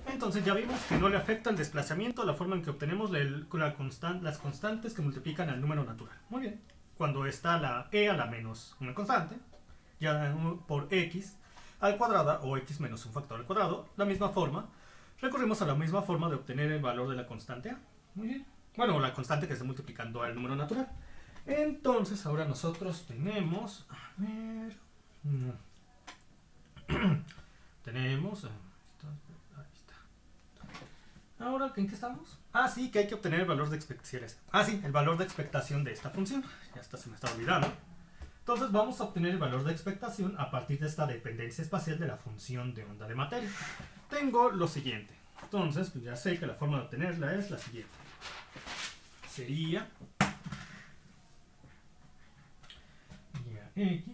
Entonces ya vimos que no le afecta el desplazamiento la forma en que obtenemos las constantes que multiplican al número natural. Muy bien. Cuando está la e a la menos una constante, ya por x al cuadrado o x menos un factor al cuadrado, la misma forma, recurrimos a la misma forma de obtener el valor de la constante a. Muy bien. Bueno, la constante que está multiplicando al número natural. Entonces ahora nosotros tenemos, a ver, tenemos, ahí está. Ahora, ¿en qué estamos? Ah, sí, que hay que obtener el valor de expectación. Ah, sí, el valor de expectación de esta función. Ya está, se me está olvidando. Entonces vamos a obtener el valor de expectación a partir de esta dependencia espacial de la función de onda de materia. Tengo lo siguiente. Entonces, pues ya sé que la forma de obtenerla es la siguiente. Sería x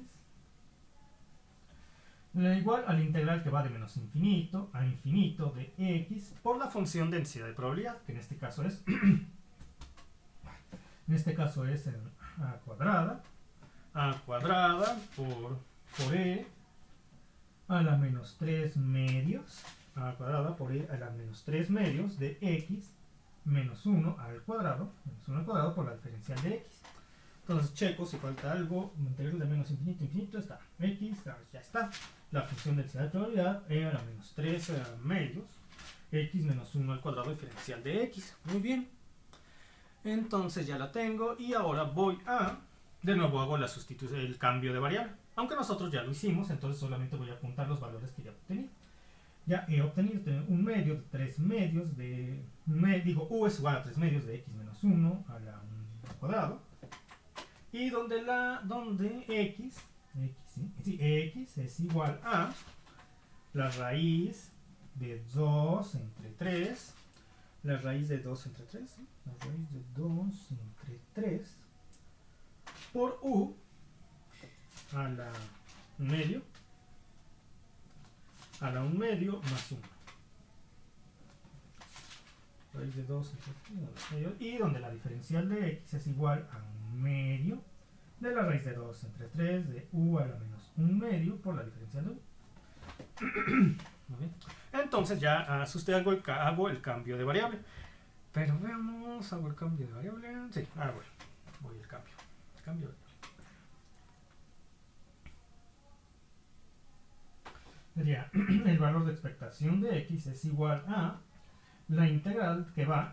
la igual al integral que va de menos infinito a infinito de x por la función densidad de probabilidad, que en este caso es a cuadrada por e a la menos 3 medios a cuadrada por e a la menos 3 medios de x menos 1 al cuadrado por la diferencial de x. Entonces checo si falta algo, integral de menos infinito a infinito está, x, ya está, la función de densidad de probabilidad, e a la menos 3 medios, x menos 1 al cuadrado diferencial de x. Muy bien. Entonces ya la tengo y ahora voy a, de nuevo hago la sustitución, el cambio de variable. Aunque nosotros ya lo hicimos, entonces solamente voy a apuntar los valores que ya obtení. Ya he obtenido un medio de 3 medios de, digo, u es igual a 3 medios de x menos 1 a la 1 al cuadrado. Y donde x es igual a la raíz de 2 entre 3, la raíz de 2 entre 3, ¿sí? La raíz de 2 entre 3 por u a la 1 medio más 1. Raíz de 2 entre 3 y donde la diferencial de x es igual a 1 medio de la raíz de 2 entre 3 de u a la menos 1 medio por la diferencial de u. Muy bien. Entonces ya asuste hago el cambio de variable. Pero veamos, hago el cambio de variable. Sí, voy el cambio. El cambio de variable. Sería el valor de expectación de x es igual a la integral que va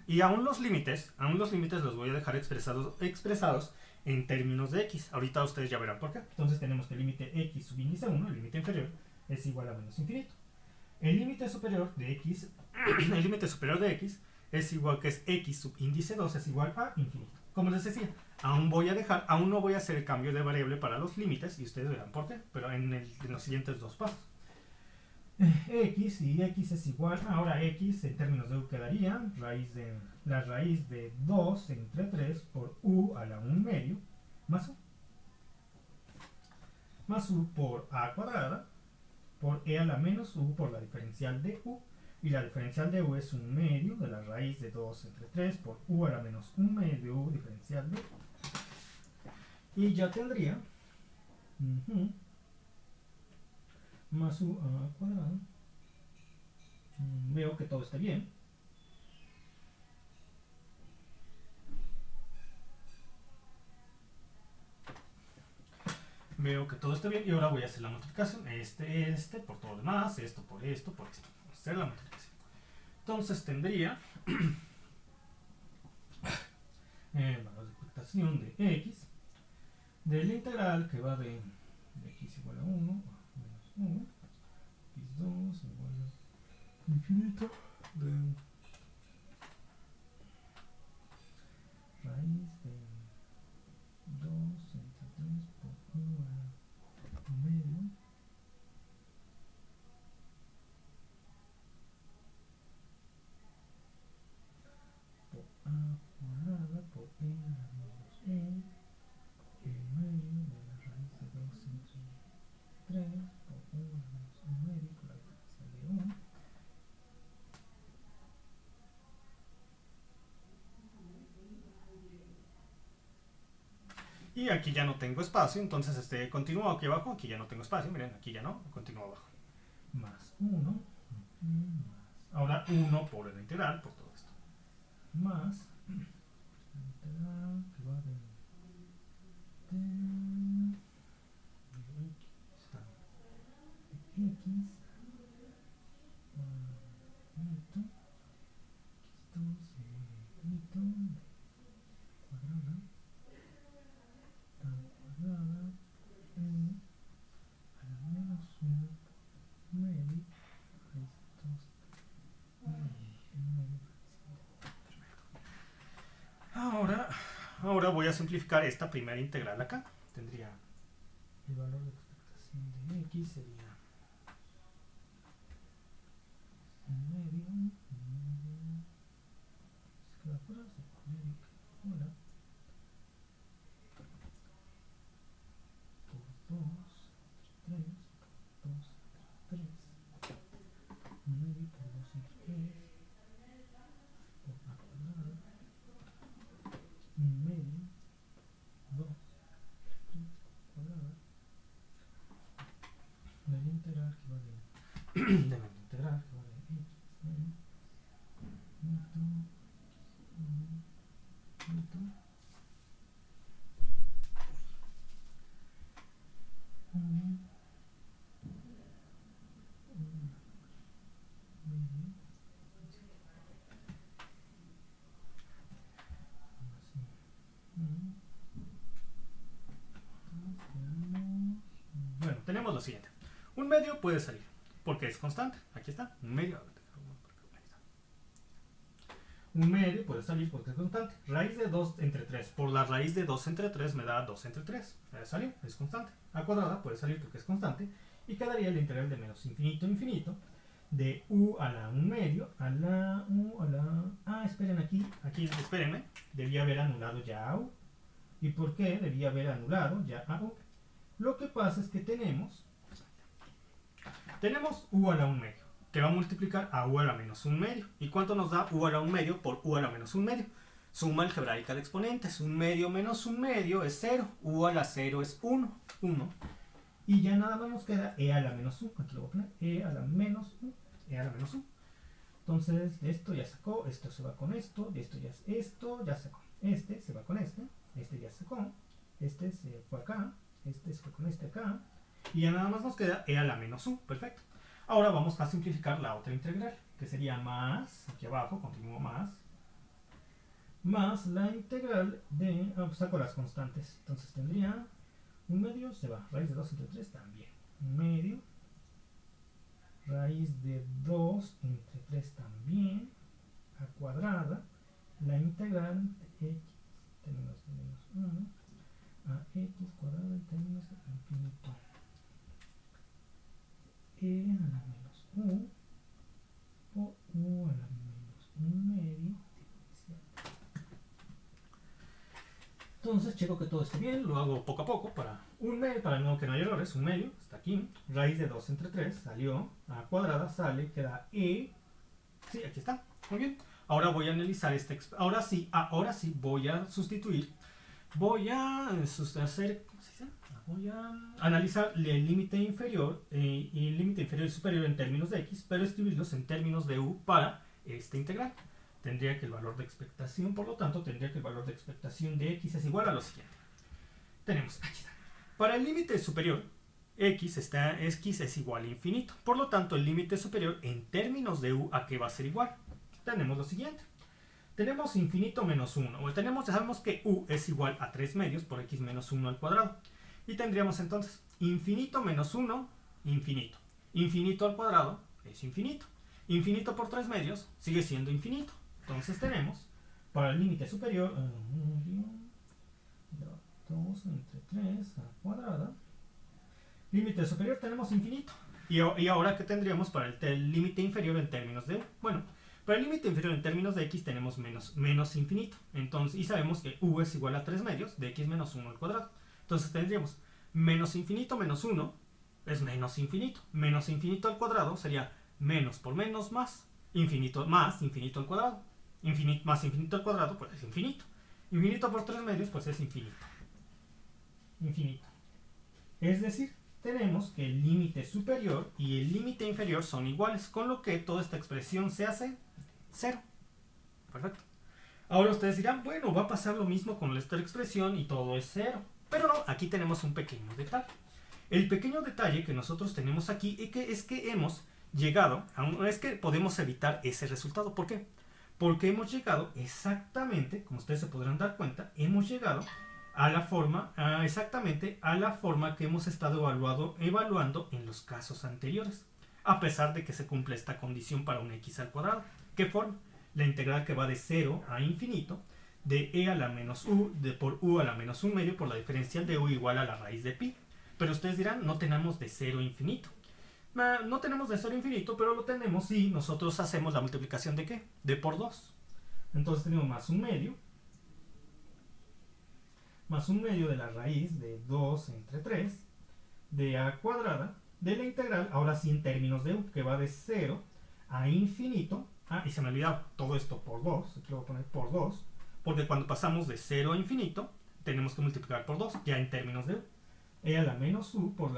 y aún los límites los voy a dejar expresados en términos de x. Ahorita ustedes ya verán por qué. Entonces tenemos que el límite x subíndice 1, el límite inferior, es igual a menos infinito. El límite superior de x, es igual que es x subíndice 2 es igual a infinito. Como les decía, aún no voy a hacer el cambio de variable para los límites y ustedes verán por qué, pero en los siguientes dos pasos. X y x es igual, ahora x en términos de u quedaría la raíz de 2 entre 3 por u a la 1 medio más u por a cuadrada por e a la menos u por la diferencial de u, y la diferencial de u es 1 medio de la raíz de 2 entre 3 por u a la menos 1 medio u diferencial de u. Y ya tendría más u a cuadrado. Veo que todo está bien. Veo que todo está bien y ahora voy a hacer la multiplicación. Este por todo lo demás, esto por esto, por esto. Voy a hacer la multiplicación. Entonces tendría el valor de expectación de x del integral que va de x igual a 1 a menos 1, x2 igual a infinito de raíz de 2 entre 3 por u a la medio por a cuadrada por e a la menos e medio de la raíz de 2 entre 3 por u a la menos 1 medio por la diferencial de 1. Y aquí ya no tengo espacio, entonces continúo aquí abajo, aquí ya no tengo espacio, miren, aquí ya no, continúo abajo. más 1, ahora 1 por la integral, por todo esto, más la integral que va de x cuadrada tan cuadrada a la menos 1 medio ahora voy a simplificar esta primera integral acá. Tendría el valor de expectación de x sería un medio se queda fuera, se medio fuera por 2 3 2 3 un medio por 2 entre 3 por a cuadrada un medio 2 3 cuadrada de la integral que va de la integral que va de x bueno, tenemos lo siguiente. Un medio puede salir porque es constante. Aquí está, un medio. Un medio puede salir porque es constante. Raíz de 2 entre 3 por la raíz de 2 entre 3 me da 2 entre 3. Salió, es constante. A cuadrada puede salir porque es constante. Y quedaría la integral de menos infinito a infinito de u a la 1 medio a la u a la... Ah, esperen aquí espérenme. Debía haber anulado ya a u. ¿Y por qué debía haber anulado ya a u? Lo que pasa es que tenemos u a la 1 medio, que va a multiplicar a u a la menos 1 medio. ¿Y cuánto nos da u a la 1 medio por u a la menos 1 medio? Suma algebraica de exponentes. 1 medio menos 1 medio es 0. U a la 0 es 1. Y ya nada más nos queda e a la menos 1. Aquí lo voy a poner. E a la menos 1. E a la menos 1. Entonces, esto ya sacó. Esto se va con esto. Esto ya sacó. Este se va con este. Este ya sacó. Este se fue acá. Este se fue con este acá. Y ya nada más nos queda e a la menos 1. Perfecto. Ahora vamos a simplificar la otra integral, que sería más, aquí abajo, continúo más la integral de, saco las constantes. Entonces tendría un medio, se va, raíz de 2 entre 3 también. Un medio, raíz de 2 entre 3 también, a cuadrada, la integral de x, términos de menos 1, a x cuadrada en términos de infinito. E a la menos u por u a la menos 1 medio. Entonces checo que todo esté bien, lo hago poco a poco para un medio, para no que no haya errores. Un medio está aquí, raíz de 2 entre 3 salió, a cuadrada sale, queda e. Sí, aquí está, muy bien. Ahora voy a analizar ahora sí voy a sustituir, voy a hacer, ¿cómo se dice? Voy a analizar el límite inferior y el límite inferior y superior en términos de x, pero escribirlos en términos de u para esta integral. Tendría que el valor de expectación, por lo tanto, tendría que el valor de expectación de x es igual a lo siguiente. Tenemos, aquí está. Para el límite superior, x es igual a infinito. Por lo tanto, el límite superior en términos de u, ¿a qué va a ser igual? Tenemos lo siguiente. Tenemos infinito menos 1. Sabemos que u es igual a 3 medios por x menos 1 al cuadrado. Y tendríamos entonces infinito menos 1, infinito. Infinito al cuadrado es infinito. Infinito por 3 medios sigue siendo infinito. Entonces tenemos, para el límite superior, 2 entre 3 a la cuadrada. Límite superior tenemos infinito. Y ahora, ¿qué tendríamos para el límite inferior en términos de u? Bueno, para el límite inferior en términos de x tenemos menos infinito. Entonces, y sabemos que u es igual a 3 medios de x menos 1 al cuadrado. Entonces tendríamos menos infinito menos 1 es menos infinito. Menos infinito al cuadrado sería menos por menos más. Infinito más infinito al cuadrado. Más infinito al cuadrado pues es infinito. Infinito por 3 medios pues es infinito. Infinito. Es decir, tenemos que el límite superior y el límite inferior son iguales, con lo que toda esta expresión se hace 0. Perfecto. Ahora ustedes dirán, bueno, va a pasar lo mismo con esta expresión y todo es 0. Pero no, aquí tenemos un pequeño detalle. El pequeño detalle que nosotros tenemos aquí es que hemos llegado, es que podemos evitar ese resultado. ¿Por qué? Porque hemos llegado exactamente, como ustedes se podrán dar cuenta, hemos llegado a la forma, exactamente a la forma que hemos estado evaluando en los casos anteriores, a pesar de que se cumple esta condición para un x al cuadrado. ¿Qué forma? La integral que va de 0 a infinito, de e a la menos u, por u a la menos 1 medio, por la diferencial de u igual a la raíz de pi. Pero ustedes dirán, no tenemos de 0 a infinito. No tenemos de 0 a infinito, pero lo tenemos si nosotros hacemos la multiplicación de ¿qué? De por 2. Entonces tenemos más 1 medio, más 1 medio de la raíz de 2 entre 3, de a cuadrada, de la integral, ahora sí en términos de u, que va de 0 a infinito. Y se me ha olvidado todo esto por 2, aquí lo voy a poner por 2, porque cuando pasamos de 0 a infinito, tenemos que multiplicar por 2, ya en términos de u. E a la menos u por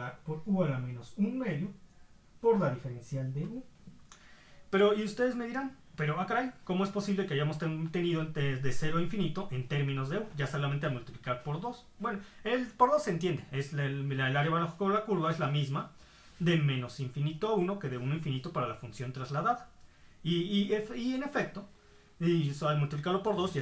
u a la menos 1 medio, por la diferencial de u. Pero, y ustedes me dirán, pero caray, ¿cómo es posible que hayamos tenido de 0 a infinito en términos de u? Ya solamente al multiplicar por 2. Bueno, el por 2 se entiende, es el área bajo la curva es la misma de menos infinito a 1 que de 1 a infinito para la función trasladada. Y en efecto, al multiplicarlo por 2 ya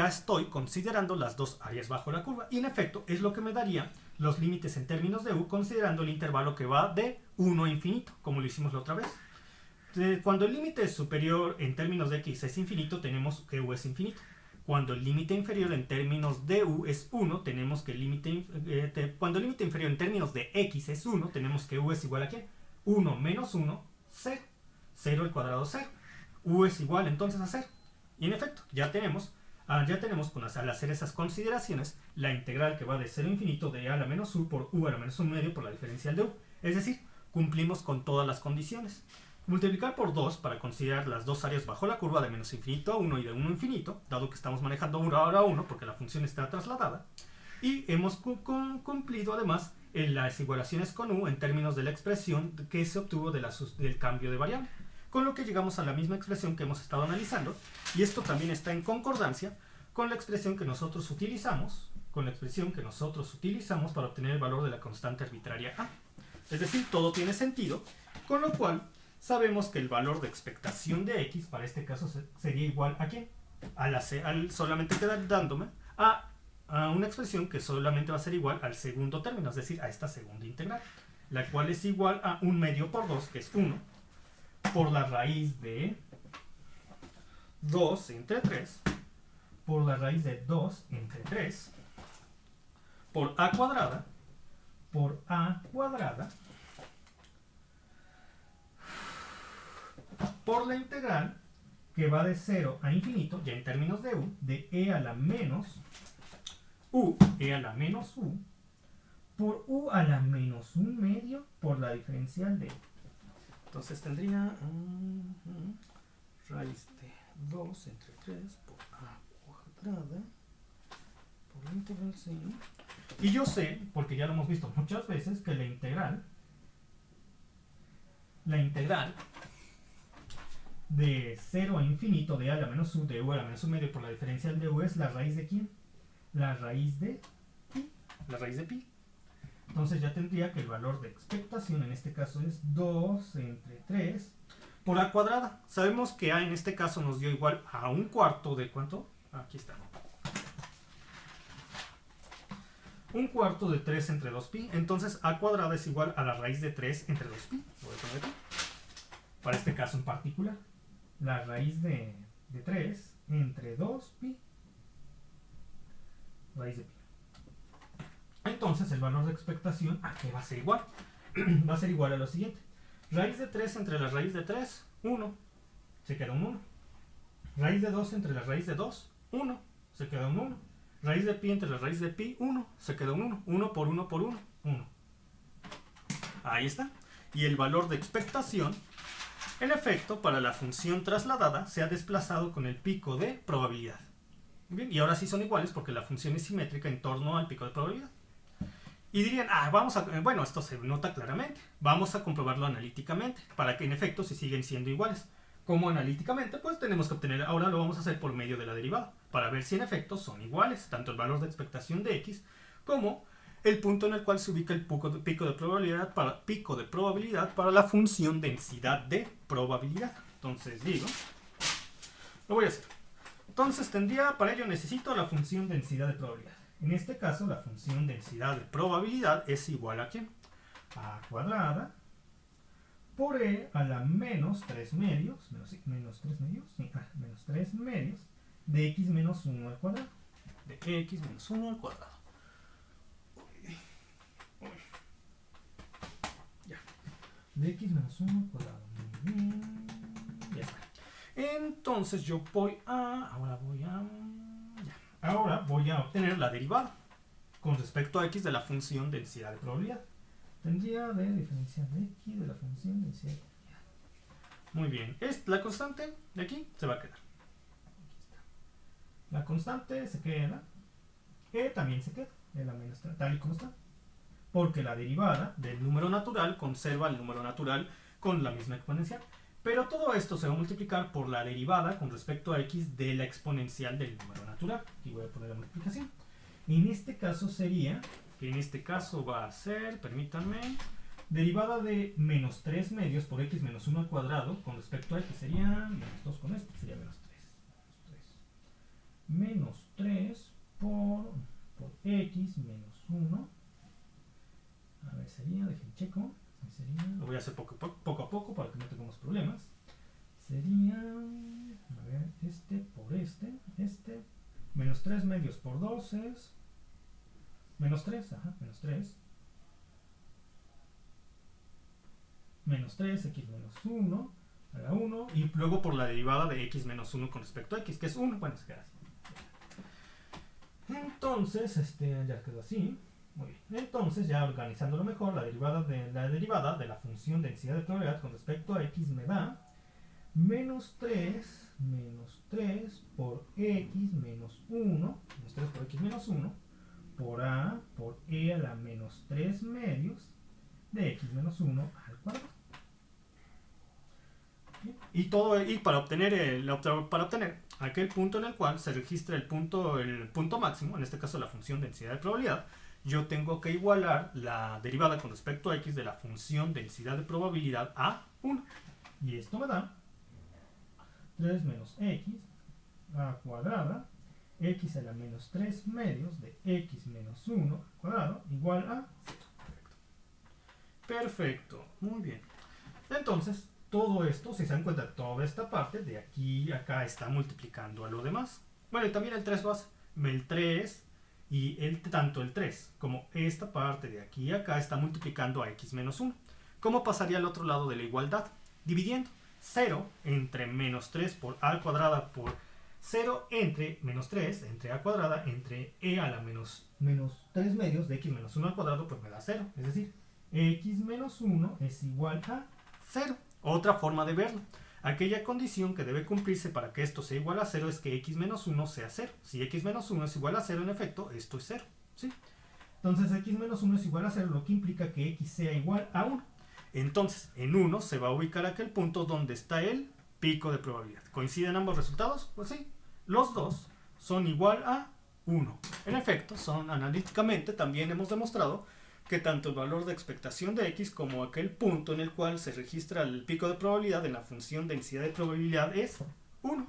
estoy considerando las dos áreas bajo la curva. Y en efecto, es lo que me daría los límites en términos de u, considerando el intervalo que va de 1 a infinito, como lo hicimos la otra vez. Cuando el límite superior en términos de x es infinito, tenemos que u es infinito. Cuando el límite inferior en términos de u es 1, tenemos que cuando el límite inferior en términos de x es 1, tenemos que u es igual a ¿qué? 1 menos 1, 0. 0 al cuadrado 0. U es igual entonces a 0. Y en efecto, ya tenemos al hacer esas consideraciones la integral que va de 0 a infinito de a la menos u por u a la menos 1 medio por la diferencial de u. Es decir, cumplimos con todas las condiciones. Multiplicar por 2 para considerar las dos áreas bajo la curva de menos infinito a 1 y de 1 a infinito, dado que estamos manejando 1 ahora a 1 porque la función está trasladada. Y hemos cumplido además en las igualaciones con u en términos de la expresión que se obtuvo del cambio de variable. Con lo que llegamos a la misma expresión que hemos estado analizando, y esto también está en concordancia con la expresión que nosotros utilizamos, para obtener el valor de la constante arbitraria a. Es decir, todo tiene sentido, con lo cual sabemos que el valor de expectación de x, para este caso, sería igual a ¿quién? Solamente dándome a una expresión que solamente va a ser igual al segundo término, es decir, a esta segunda integral, la cual es igual a 1 medio por 2, que es 1, por la raíz de 2 entre 3, por la raíz de 2 entre 3, por a cuadrada, por la integral que va de 0 a infinito, ya en términos de u, de e a la menos u, por u a la menos 1 medio por la diferencial de u. Entonces tendría raíz de 2 entre 3 por a cuadrada por la integral 0. Y yo sé, porque ya lo hemos visto muchas veces, que la integral de 0 a infinito de a la menos u de u a la menos 1 medio por la diferencial de u es la raíz de ¿quién? La raíz de pi. Entonces ya tendría que el valor de expectación en este caso es 2 entre 3 por a cuadrada. Sabemos que a en este caso nos dio igual a un cuarto de ¿cuánto? Aquí está. Un cuarto de 3 entre 2pi. Entonces a cuadrada es igual a la raíz de 3 entre 2pi. Lo voy a poner aquí. Para este caso en particular. La raíz de 3 entre 2pi. Raíz de pi. Entonces el valor de expectación, ¿a qué va a ser igual? Va a ser igual a lo siguiente. Raíz de 3 entre la raíz de 3, 1. Se queda un 1. Raíz de 2 entre la raíz de 2, 1. Se queda un 1. Raíz de pi entre la raíz de pi, 1. Se queda un 1. 1 por 1 por 1, 1. Ahí está. Y el valor de expectación, en efecto, para la función trasladada, se ha desplazado con el pico de probabilidad. Bien, y ahora sí son iguales porque la función es simétrica en torno al pico de probabilidad. Y dirían, bueno, esto se nota claramente, vamos a comprobarlo analíticamente, para que en efecto si siguen siendo iguales. Como analíticamente, pues tenemos que obtener, ahora lo vamos a hacer por medio de la derivada, para ver si en efecto son iguales, tanto el valor de expectación de x, como el punto en el cual se ubica el pico de probabilidad para la función densidad de probabilidad. Entonces digo, lo voy a hacer. Entonces para ello necesito la función densidad de probabilidad. En este caso, la función densidad de probabilidad es igual a ¿quién? A cuadrada por e a la menos 3 medios, menos 3 medios, sí, menos 3 medios de x menos 1 al cuadrado. De x menos 1 al cuadrado. Ya. De x menos 1 al cuadrado. Muy bien. Ya está. Entonces yo ahora voy a obtener la derivada con respecto a x de la función densidad de probabilidad. Tendría de diferenciar de x de la función densidad de probabilidad. Muy bien. La constante de aquí se va a quedar. Aquí está. La constante se queda. E también se queda. E la menos tal y como está. Porque la derivada del número natural conserva el número natural con la misma exponencial. Pero todo esto se va a multiplicar por la derivada con respecto a x de la exponencial del número natural. Aquí voy a poner la multiplicación. En este caso sería, que en este caso va a ser, permítanme, derivada de menos 3 medios por x menos 1 al cuadrado con respecto a x sería menos 2 con esto, sería menos 3. Menos 3 por x menos 1. A ver, sería, dejen checo. Lo voy a hacer poco a poco para que no tengamos problemas. Sería, a ver, menos 3 medios por 2 es menos 3, menos 3. Menos 3, x menos 1 a la 1, y luego por la derivada de x menos 1 con respecto a x, que es 1, bueno, se queda así. Entonces, ya quedó así. Muy bien. Entonces, ya organizándolo mejor, la derivada de la función densidad de probabilidad con respecto a x me da menos 3 por x menos 1, menos 3 por x menos 1, por a por e a la menos 3 medios de x menos 1 al cuadrado. Y para obtener aquel punto en el cual se registra el punto máximo, en este caso la función densidad de probabilidad, yo tengo que igualar la derivada con respecto a x de la función densidad de probabilidad a 1. Y esto me da 3 menos x a cuadrada, x a la menos 3 medios de x menos 1 al cuadrado igual a 0. Perfecto, muy bien. Entonces, todo esto, si se dan cuenta, toda esta parte de aquí a acá está multiplicando a lo demás. Bueno, y también el 3 lo hace. El 3 y tanto el 3 como esta parte de aquí a acá está multiplicando a x menos 1. ¿Cómo pasaría al otro lado de la igualdad? Dividiendo 0 entre menos 3 por a cuadrada por 0 entre menos 3 entre a cuadrada entre e a la menos 3 medios de x menos 1 al cuadrado, pues me da 0. Es decir, x menos 1 es igual a 0. Otra forma de verlo. Aquella condición que debe cumplirse para que esto sea igual a 0 es que x menos 1 sea 0. Si x menos 1 es igual a 0, en efecto, esto es 0. ¿Sí? Entonces x menos 1 es igual a 0, lo que implica que x sea igual a 1. Entonces, en 1 se va a ubicar aquel punto donde está el pico de probabilidad. ¿Coinciden ambos resultados? Pues sí. Los dos son igual a 1. En efecto, analíticamente también hemos demostrado que tanto el valor de expectación de x como aquel punto en el cual se registra el pico de probabilidad de la función densidad de probabilidad es 1.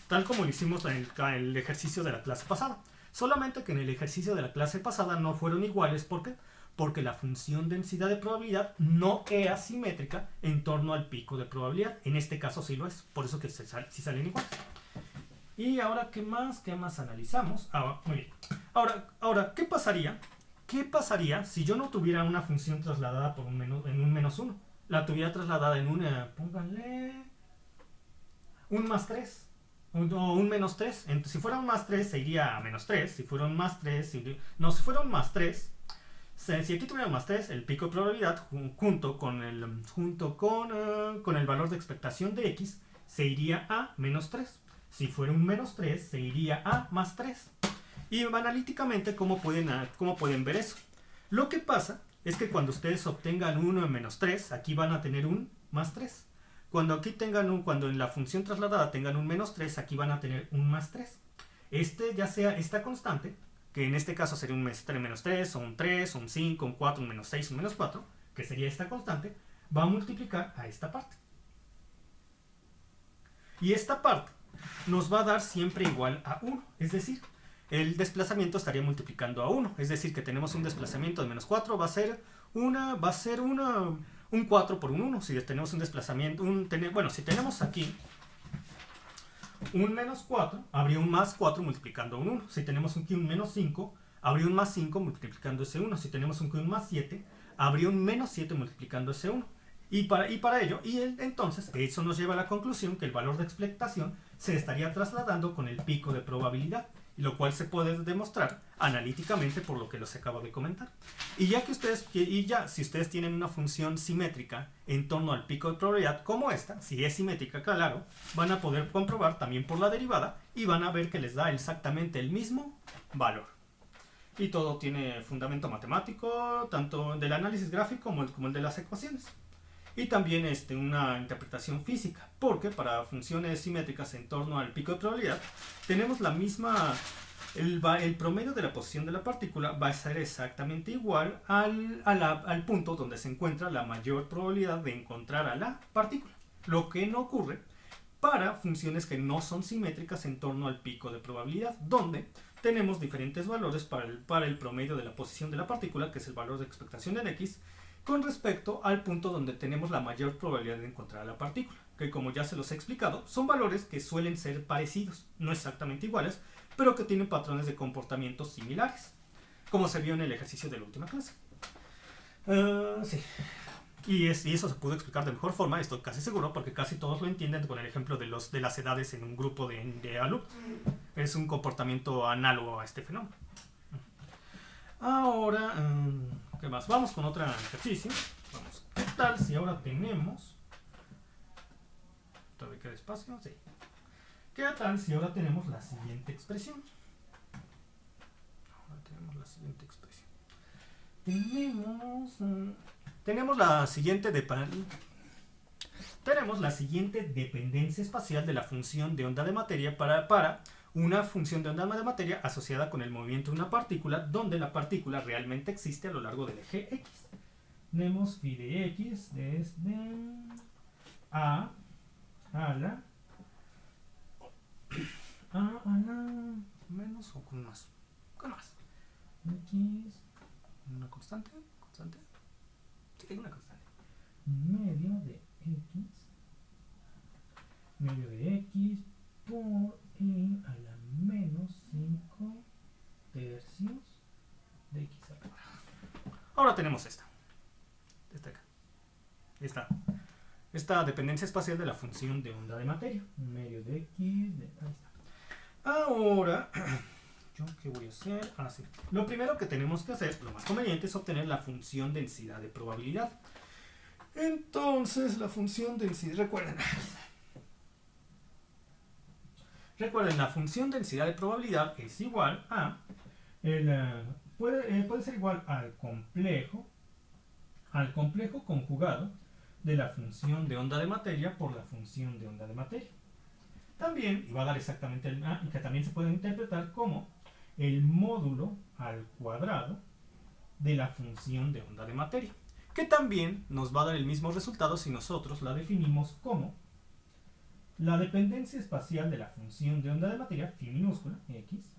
Tal como lo hicimos en el ejercicio de la clase pasada. Solamente que en el ejercicio de la clase pasada no fueron iguales. ¿Por qué? Porque la función densidad de probabilidad no era simétrica en torno al pico de probabilidad. En este caso sí lo es. Por eso que sí salen iguales. Y ahora, ¿qué más analizamos? Muy bien. Ahora, ¿qué pasaría? ¿Qué pasaría si yo no tuviera una función trasladada en un menos 1? La tuviera trasladada en pónganle, un más 3. O un menos 3. Entonces, si fuera un más 3, se iría a menos 3. Si fuera un más 3, si fuera un más 3, si aquí tuviera un más 3, el pico de probabilidad junto con el valor de expectación de x, se iría a menos 3. Si fuera un menos 3, se iría a más 3. Y analíticamente, ¿cómo pueden ver eso? Lo que pasa es que cuando ustedes obtengan 1 en menos 3, aquí van a tener un más 3. Cuando en la función trasladada tengan un menos 3, aquí van a tener un más 3. Ya sea esta constante, que en este caso sería un menos 3, o un 3, o un 5, un 4, un menos 6, un menos 4, que sería esta constante, va a multiplicar a esta parte. Y esta parte nos va a dar siempre igual a 1, es decir, el desplazamiento estaría multiplicando a 1, es decir, que tenemos un desplazamiento de menos 4, va a ser un 4 por un 1, si tenemos un desplazamiento, si tenemos aquí un menos 4, habría un más 4 multiplicando a un 1, si tenemos aquí un menos 5, habría un más 5 multiplicando ese 1, si tenemos un más 7, habría un menos 7 multiplicando ese 1. Entonces, eso nos lleva a la conclusión que el valor de expectación se estaría trasladando con el pico de probabilidad, lo cual se puede demostrar analíticamente por lo que les acabo de comentar. Si ustedes tienen una función simétrica en torno al pico de probabilidad como esta, si es simétrica, claro, van a poder comprobar también por la derivada y van a ver que les da exactamente el mismo valor. Y todo tiene fundamento matemático, tanto del análisis gráfico como el de las ecuaciones. Y también una interpretación física, porque para funciones simétricas en torno al pico de probabilidad tenemos la misma, el promedio de la posición de la partícula va a ser exactamente igual al punto donde se encuentra la mayor probabilidad de encontrar a la partícula, lo que no ocurre para funciones que no son simétricas en torno al pico de probabilidad, donde tenemos diferentes valores para el promedio de la posición de la partícula, que es el valor de expectación en X, con respecto al punto donde tenemos la mayor probabilidad de encontrar a la partícula, que como ya se los he explicado, son valores que suelen ser parecidos, no exactamente iguales, pero que tienen patrones de comportamiento similares, como se vio en el ejercicio de la última clase. Sí. Y eso se pudo explicar de mejor forma, estoy casi seguro, porque casi todos lo entienden con el ejemplo de las edades en un grupo de alumnos. Es un comportamiento análogo a este fenómeno. Ahora, ¿qué más? Vamos con otro ejercicio. Vamos. ¿Qué tal si ahora tenemos... ¿Todavía queda espacio? Sí. ¿Qué tal si ahora tenemos la siguiente expresión? Ahora tenemos la siguiente expresión. Tenemos la siguiente dependencia espacial de la función de onda de materia para una función de onda de materia asociada con el movimiento de una partícula, donde la partícula realmente existe a lo largo del eje X. Tenemos phi de X desde A a la menos o con más. Con más. X. Una constante. Sí, una constante. Medio de X por E a la menos 5 tercios de X al cuadrado. Ahora tenemos esta acá. Esta dependencia espacial de la función de onda de materia. Medio de X. Ahí está. Ahora, ¿yo qué voy a hacer? Sí. Lo primero que tenemos que hacer, lo más conveniente, es obtener la función densidad de probabilidad. Entonces, la función densidad, recuerden, la función densidad de probabilidad es igual a, puede ser igual al complejo conjugado de la función de onda de materia por la función de onda de materia. También, y va a dar exactamente y que también se puede interpretar como el módulo al cuadrado de la función de onda de materia, que también nos va a dar el mismo resultado si nosotros la definimos como la dependencia espacial de la función de onda de materia, phi minúscula, X,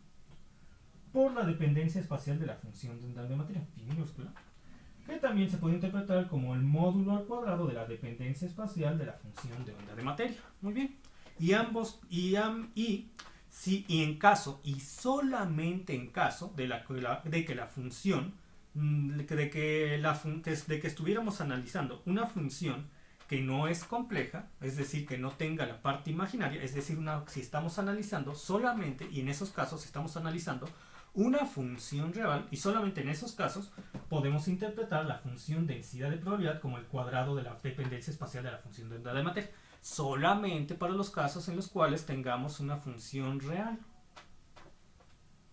por la dependencia espacial de la función de onda de materia, phi minúscula, que también se puede interpretar como el módulo al cuadrado de la dependencia espacial de la función de onda de materia. Muy bien. Solamente en caso de que estuviéramos analizando una función que no es compleja, es decir, que no tenga la parte imaginaria, es decir, si estamos analizando solamente, y en esos casos estamos analizando una función real, y solamente en esos casos podemos interpretar la función densidad de probabilidad como el cuadrado de la dependencia espacial de la función de onda de materia. Solamente para los casos en los cuales tengamos una función real.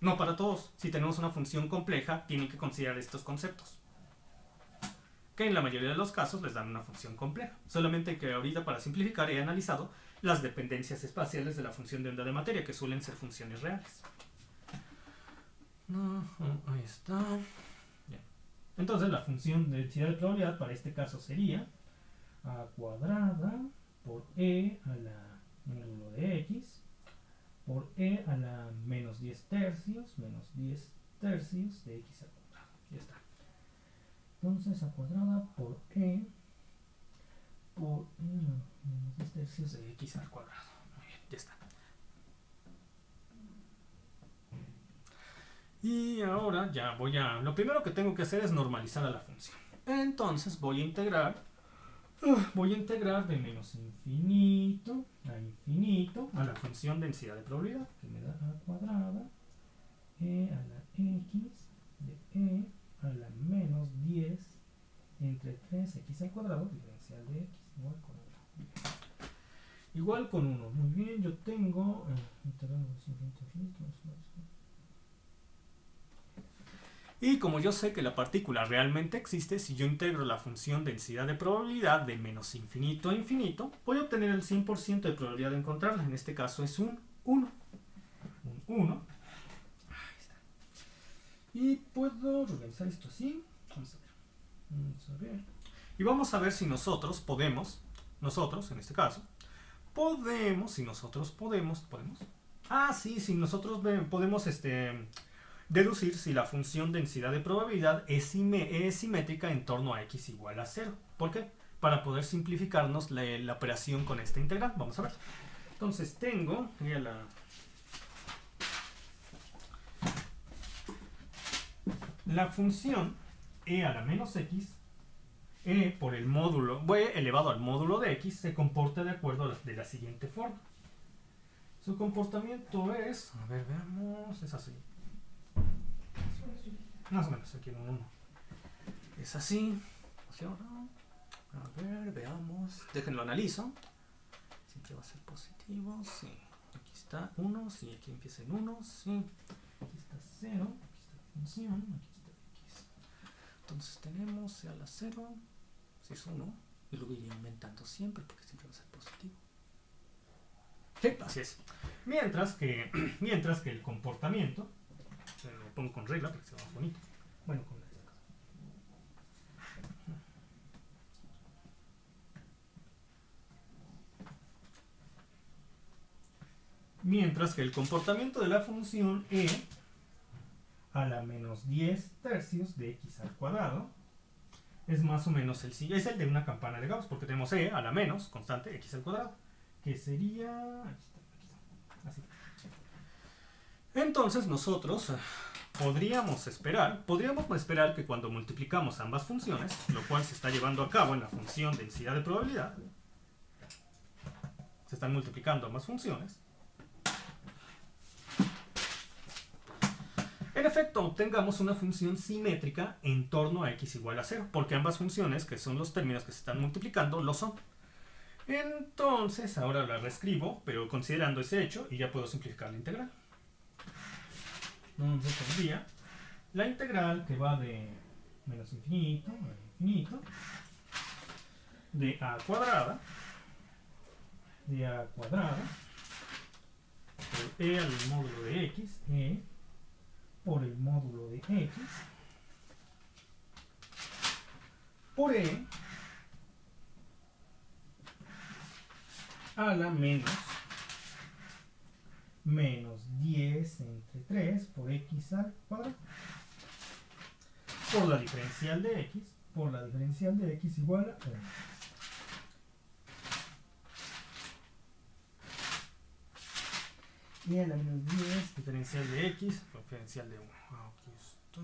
No para todos. Si tenemos una función compleja, tienen que considerar estos conceptos, que en la mayoría de los casos les dan una función compleja. Solamente que ahorita, para simplificar, he analizado las dependencias espaciales de la función de onda de materia, que suelen ser funciones reales. Ahí está. Bien. Entonces la función de densidad de probabilidad para este caso sería a cuadrada por e a la módulo de x por e a la menos 10 tercios de x al cuadrado. Ya está. Entonces a cuadrada por e por e a la menos 10 tercios de x al cuadrado. Muy bien, ya está. Y ahora ya lo primero que tengo que hacer es normalizar a la función. Entonces voy a integrar de menos infinito a infinito a la función densidad de probabilidad, que me da a cuadrada e a la x de e a la menos 10 entre 3x al cuadrado, diferencial de x igual con 1. Igual con 1. Muy bien, yo tengo y como yo sé que la partícula realmente existe, si yo integro la función densidad de probabilidad de menos infinito a infinito, voy a obtener el 100% de probabilidad de encontrarla. En este caso es un 1. Un 1. Ahí está. Y puedo organizar esto así. Vamos a ver. Y vamos a ver si nosotros podemos, en este caso, si nosotros podemos. Si nosotros podemos deducir si la función densidad de probabilidad es simétrica en torno a x igual a 0. ¿Por qué? Para poder simplificarnos la operación con esta integral. Vamos a ver. Entonces tengo la función e a la menos x, e por el módulo, e elevado al módulo de x, se comporta de acuerdo de la siguiente forma. Su comportamiento es, a ver, veamos, es así. Más o menos, aquí en un 1. Es así. A ver, veamos. Déjenlo analizo. Siempre va a ser positivo, sí. Aquí está 1, sí. Aquí empieza en 1, sí. Aquí está 0, aquí está la función, aquí está x. Entonces tenemos a la 0, si es 1, y luego iría aumentando siempre, porque siempre va a ser positivo. Sí, así es. Mientras que el comportamiento, lo pongo con regla para que sea más bonito. Bueno, con esta cosa. Mientras que el comportamiento de la función e a la menos 10 tercios de x al cuadrado es más o menos el siguiente. Es el de una campana de Gauss, porque tenemos e a la menos constante x al cuadrado, que sería... Así. Entonces nosotros podríamos esperar que cuando multiplicamos ambas funciones, lo cual se está llevando a cabo en la función densidad de probabilidad, se están multiplicando ambas funciones, en efecto obtengamos una función simétrica en torno a x igual a 0, porque ambas funciones, que son los términos que se están multiplicando, lo son. Entonces ahora la reescribo, pero considerando ese hecho, y ya puedo simplificar la integral. Entonces tendría la integral que va de menos infinito a infinito, de a cuadrada por e al módulo de x, e por el módulo de x, por e a la menos 10 entre 3 por x al cuadrado, por la diferencial de x igual a 1. Y a la menos 10 diferencial de x, diferencial de 1. Aquí está.